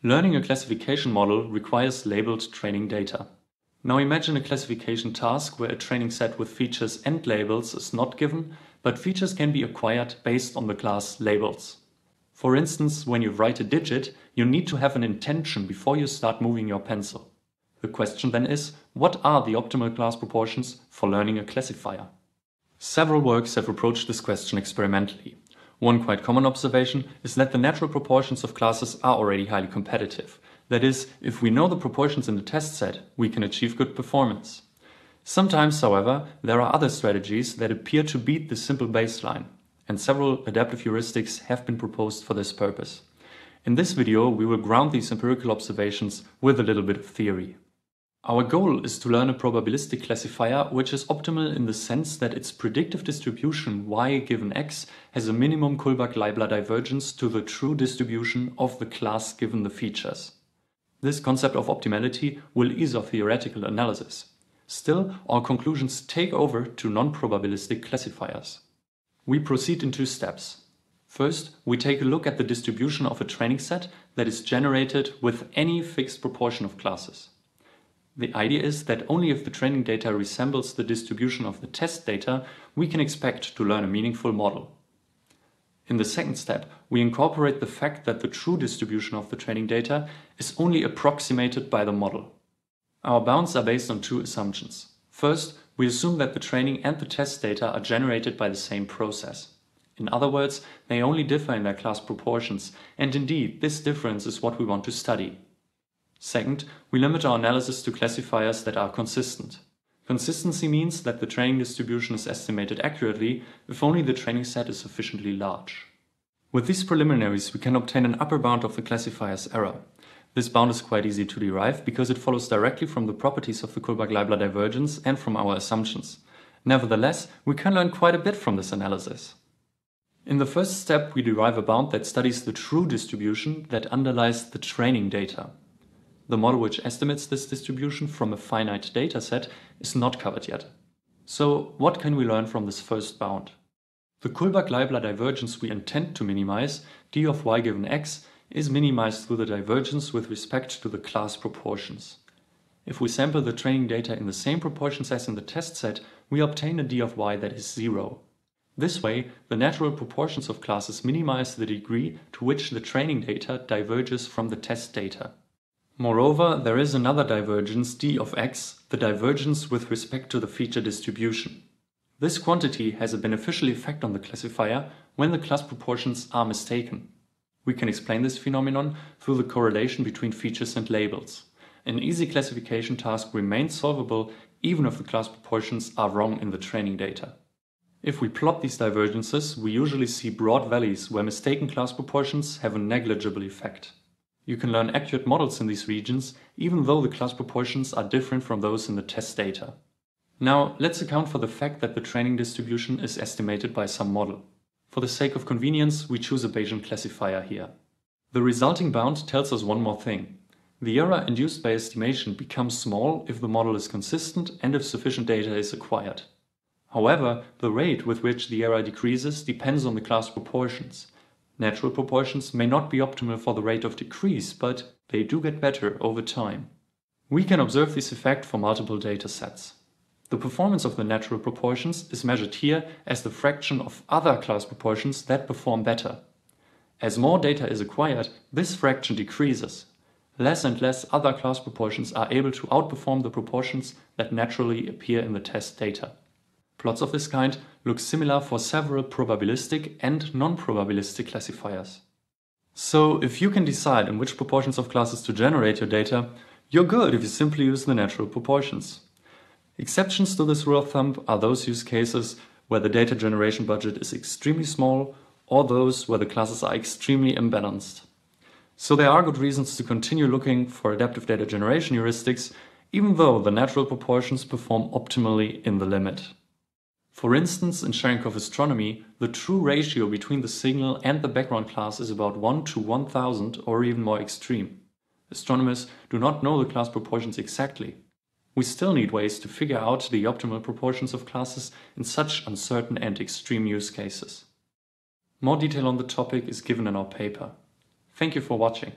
Learning a classification model requires labeled training data. Now imagine a classification task where a training set with features and labels is not given, but features can be acquired based on the class labels. For instance, when you write a digit, you need to have an intention before you start moving your pencil. The question then is, what are the optimal class proportions for learning a classifier? Several works have approached this question experimentally. One quite common observation is that the natural proportions of classes are already highly competitive. That is, if we know the proportions in the test set, we can achieve good performance. Sometimes, however, there are other strategies that appear to beat this simple baseline, and several adaptive heuristics have been proposed for this purpose. In this video, we will ground these empirical observations with a little bit of theory. Our goal is to learn a probabilistic classifier which is optimal in the sense that its predictive distribution y given x has a minimum Kullback-Leibler divergence to the true distribution of the class given the features. This concept of optimality will ease our theoretical analysis. Still, our conclusions take over to non-probabilistic classifiers. We proceed in two steps. First, we take a look at the distribution of a training set that is generated with any fixed proportion of classes. The idea is that only if the training data resembles the distribution of the test data, we can expect to learn a meaningful model. In the second step, we incorporate the fact that the true distribution of the training data is only approximated by the model. Our bounds are based on two assumptions. First, we assume that the training and the test data are generated by the same process. In other words, they only differ in their class proportions, and indeed, this difference is what we want to study. Second, we limit our analysis to classifiers that are consistent. Consistency means that the training distribution is estimated accurately if only the training set is sufficiently large. With these preliminaries, we can obtain an upper bound of the classifier's error. This bound is quite easy to derive because it follows directly from the properties of the Kullback-Leibler divergence and from our assumptions. Nevertheless, we can learn quite a bit from this analysis. In the first step, we derive a bound that studies the true distribution that underlies the training data. The model which estimates this distribution from a finite dataset is not covered yet. So, what can we learn from this first bound? The Kullback-Leibler divergence we intend to minimize, d of y given x, is minimized through the divergence with respect to the class proportions. If we sample the training data in the same proportions as in the test set, we obtain a d of y that is 0. This way, the natural proportions of classes minimize the degree to which the training data diverges from the test data. Moreover, there is another divergence d of x, the divergence with respect to the feature distribution. This quantity has a beneficial effect on the classifier when the class proportions are mistaken. We can explain this phenomenon through the correlation between features and labels. An easy classification task remains solvable even if the class proportions are wrong in the training data. If we plot these divergences, we usually see broad valleys where mistaken class proportions have a negligible effect. You can learn accurate models in these regions even though the class proportions are different from those in the test data. Now, let's account for the fact that the training distribution is estimated by some model. For the sake of convenience, we choose a Bayesian classifier here. The resulting bound tells us one more thing. The error induced by estimation becomes small if the model is consistent and if sufficient data is acquired. However, the rate with which the error decreases depends on the class proportions. Natural proportions may not be optimal for the rate of decrease, but they do get better over time. We can observe this effect for multiple data sets. The performance of the natural proportions is measured here as the fraction of other class proportions that perform better. As more data is acquired, this fraction decreases. Less and less other class proportions are able to outperform the proportions that naturally appear in the test data. Plots of this kind look similar for several probabilistic and non-probabilistic classifiers. So, if you can decide in which proportions of classes to generate your data, you're good if you simply use the natural proportions. Exceptions to this rule of thumb are those use cases where the data generation budget is extremely small or those where the classes are extremely imbalanced. So there are good reasons to continue looking for adaptive data generation heuristics, even though the natural proportions perform optimally in the limit. For instance, in Cherenkov astronomy, the true ratio between the signal and the background class is about 1 to 1000 or even more extreme. Astronomers do not know the class proportions exactly. We still need ways to figure out the optimal proportions of classes in such uncertain and extreme use cases. More detail on the topic is given in our paper. Thank you for watching.